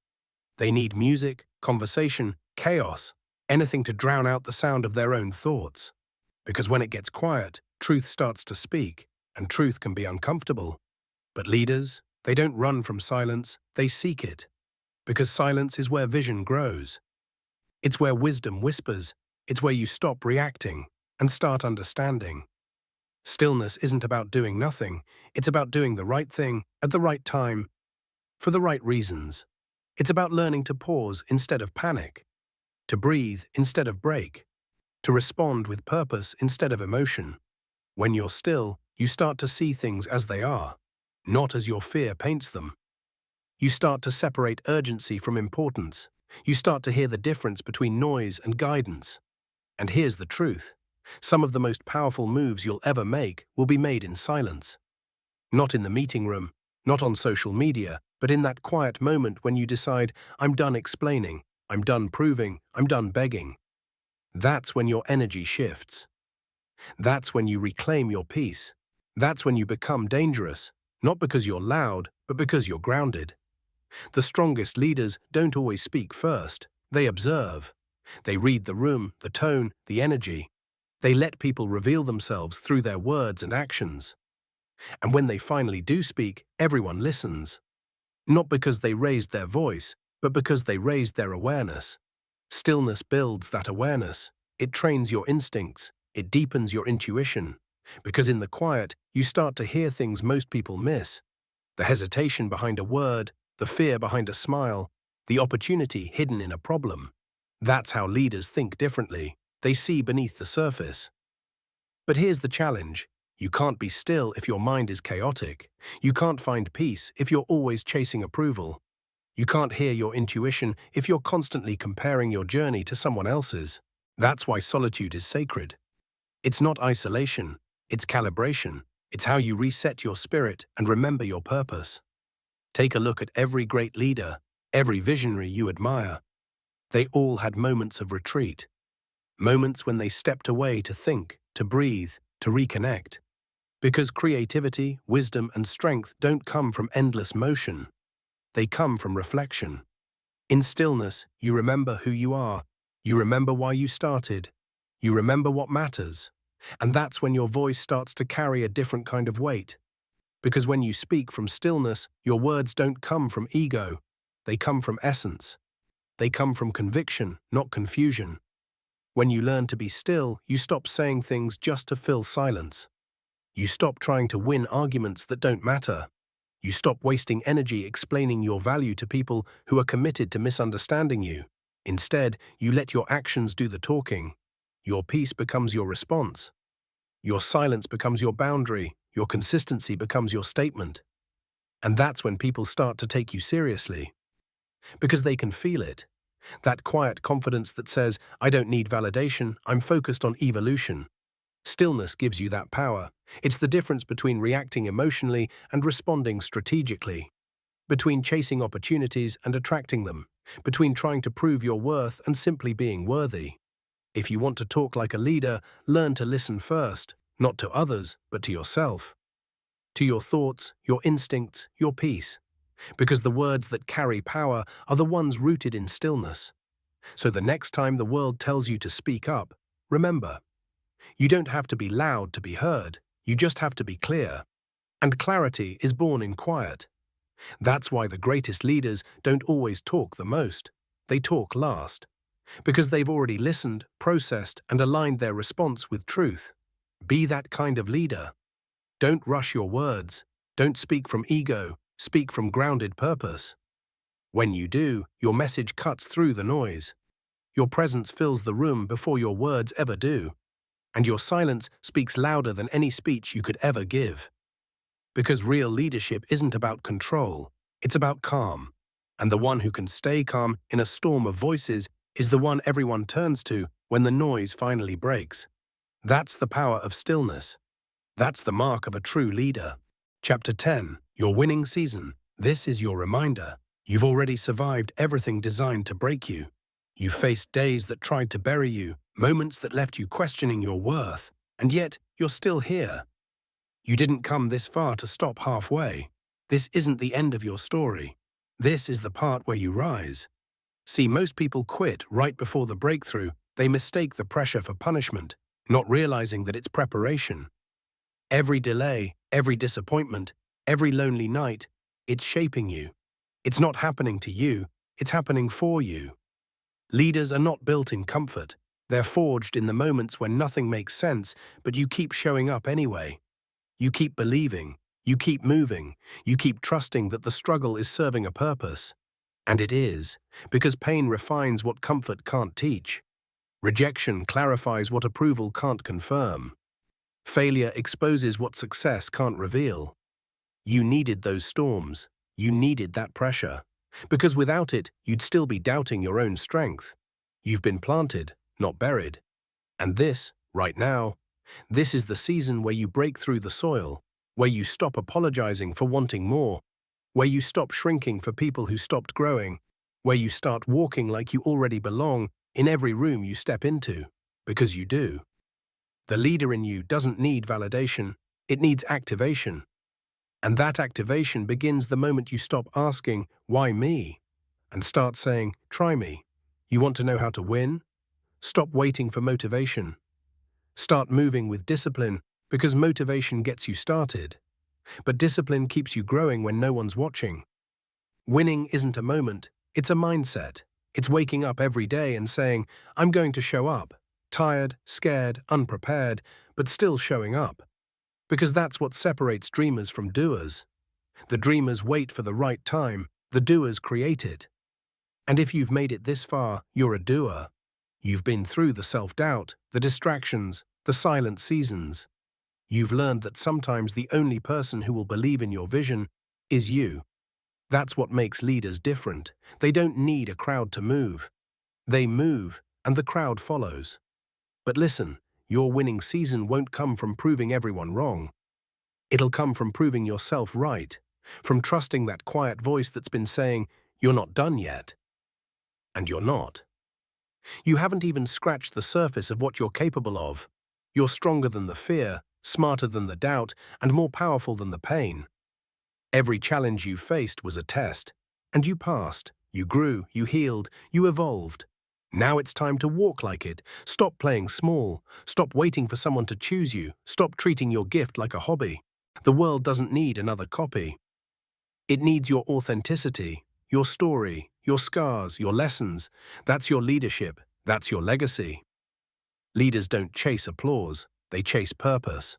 They need music, conversation, chaos, anything to drown out the sound of their own thoughts. Because when it gets quiet, truth starts to speak, and truth can be uncomfortable. But leaders, they don't run from silence, they seek it. Because silence is where vision grows. It's where wisdom whispers. It's where you stop reacting and start understanding. Stillness isn't about doing nothing. It's about doing the right thing at the right time for the right reasons. It's about learning to pause instead of panic, to breathe instead of break, to respond with purpose instead of emotion. When you're still, you start to see things as they are, not as your fear paints them. You start to separate urgency from importance. You start to hear the difference between noise and guidance. And here's the truth. Some of the most powerful moves you'll ever make will be made in silence. Not in the meeting room, not on social media, but in that quiet moment when you decide, I'm done explaining, I'm done proving, I'm done begging. That's when your energy shifts. That's when you reclaim your peace. That's when you become dangerous, not because you're loud, but because you're grounded. The strongest leaders don't always speak first. They observe. They read the room, the tone, the energy. They let people reveal themselves through their words and actions. And when they finally do speak, everyone listens. Not because they raised their voice, but because they raised their awareness. Stillness builds that awareness. It trains your instincts. It deepens your intuition. Because in the quiet, you start to hear things most people miss. The hesitation behind a word, the fear behind a smile, the opportunity hidden in a problem. That's how leaders think differently. They see beneath the surface. But here's the challenge. You can't be still if your mind is chaotic. You can't find peace if you're always chasing approval. You can't hear your intuition if you're constantly comparing your journey to someone else's. That's why solitude is sacred. It's not isolation, it's calibration. It's how you reset your spirit and remember your purpose. Take a look at every great leader, every visionary you admire. They all had moments of retreat. Moments when they stepped away to think, to breathe, to reconnect. Because creativity, wisdom, and strength don't come from endless motion. They come from reflection. In stillness, you remember who you are. You remember why you started. You remember what matters. And that's when your voice starts to carry a different kind of weight. Because when you speak from stillness, your words don't come from ego. They come from essence. They come from conviction, not confusion. When you learn to be still, you stop saying things just to fill silence. You stop trying to win arguments that don't matter. You stop wasting energy explaining your value to people who are committed to misunderstanding you. Instead, you let your actions do the talking. Your peace becomes your response. Your silence becomes your boundary. Your consistency becomes your statement. And that's when people start to take you seriously. Because they can feel it. That quiet confidence that says, I don't need validation, I'm focused on evolution. Stillness gives you that power. It's the difference between reacting emotionally and responding strategically. Between chasing opportunities and attracting them. Between trying to prove your worth and simply being worthy. If you want to talk like a leader, learn to listen first, not to others, but to yourself. To your thoughts, your instincts, your peace. Because the words that carry power are the ones rooted in stillness. So the next time the world tells you to speak up, remember, you don't have to be loud to be heard, you just have to be clear. And clarity is born in quiet. That's why the greatest leaders don't always talk the most. They talk last. Because they've already listened, processed, and aligned their response with truth. Be that kind of leader. Don't rush your words. Don't speak from ego. Speak from grounded purpose. When you do, your message cuts through the noise. Your presence fills the room before your words ever do. And your silence speaks louder than any speech you could ever give. Because real leadership isn't about control, it's about calm. And the one who can stay calm in a storm of voices is the one everyone turns to when the noise finally breaks. That's the power of stillness. That's the mark of a true leader. Chapter 10, Your Winning Season. This is your reminder. You've already survived everything designed to break you. You've faced days that tried to bury you, moments that left you questioning your worth, and yet you're still here. You didn't come this far to stop halfway. This isn't the end of your story. This is the part where you rise. See, most people quit right before the breakthrough. They mistake the pressure for punishment, not realizing that it's preparation. Every delay, every disappointment, every lonely night, it's shaping you. It's not happening to you, it's happening for you. Leaders are not built in comfort. They're forged in the moments when nothing makes sense, but you keep showing up anyway. You keep believing, you keep moving, you keep trusting that the struggle is serving a purpose. And it is, because pain refines what comfort can't teach. Rejection clarifies what approval can't confirm. Failure exposes what success can't reveal. You needed those storms. You needed that pressure. Because without it, you'd still be doubting your own strength. You've been planted, not buried. And this, right now, this is the season where you break through the soil, where you stop apologizing for wanting more, where you stop shrinking for people who stopped growing, where you start walking like you already belong in every room you step into, because you do. The leader in you doesn't need validation, it needs activation. And that activation begins the moment you stop asking, why me? And start saying, try me. You want to know how to win? Stop waiting for motivation. Start moving with discipline, because motivation gets you started. But discipline keeps you growing when no one's watching. Winning isn't a moment, it's a mindset. It's waking up every day and saying, I'm going to show up. Tired, scared, unprepared, but still showing up. Because that's what separates dreamers from doers. The dreamers wait for the right time, the doers create it. And if you've made it this far, you're a doer. You've been through the self-doubt, the distractions, the silent seasons. You've learned that sometimes the only person who will believe in your vision is you. That's what makes leaders different. They don't need a crowd to move. They move, and the crowd follows. But listen, your winning season won't come from proving everyone wrong. It'll come from proving yourself right, from trusting that quiet voice that's been saying, you're not done yet. And you're not. You haven't even scratched the surface of what you're capable of. You're stronger than the fear, smarter than the doubt, and more powerful than the pain. Every challenge you faced was a test, and you passed. You grew, you healed, you evolved. Now it's time to walk like it. Stop playing small. Stop waiting for someone to choose you. Stop treating your gift like a hobby. The world doesn't need another copy. It needs your authenticity, your story, your scars, your lessons. That's your leadership. That's your legacy. Leaders don't chase applause. They chase purpose.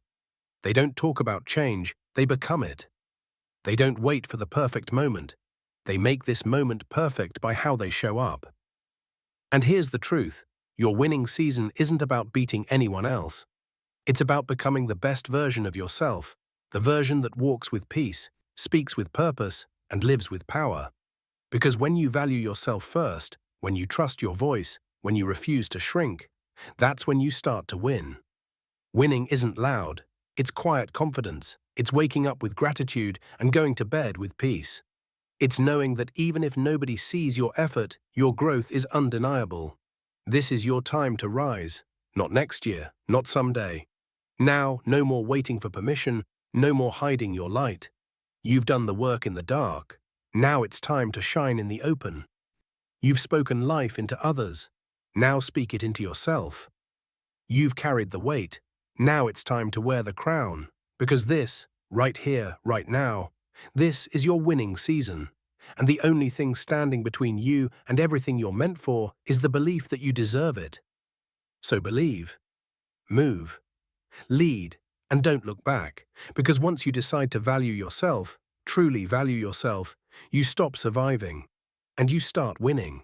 They don't talk about change. They become it. They don't wait for the perfect moment. They make this moment perfect by how they show up. And here's the truth. Your winning season isn't about beating anyone else. It's about becoming the best version of yourself, the version that walks with peace, speaks with purpose, and lives with power. Because when you value yourself first, when you trust your voice, when you refuse to shrink, that's when you start to win. Winning isn't loud. It's quiet confidence. It's waking up with gratitude and going to bed with peace. It's knowing that even if nobody sees your effort, your growth is undeniable. This is your time to rise. Not next year, not someday. Now, no more waiting for permission, no more hiding your light. You've done the work in the dark. Now it's time to shine in the open. You've spoken life into others. Now speak it into yourself. You've carried the weight. Now it's time to wear the crown. Because this, right here, right now, this is your winning season. And the only thing standing between you and everything you're meant for is the belief that you deserve it. So believe, move, lead, and don't look back. Because once you decide to value yourself, truly value yourself, you stop surviving and you start winning.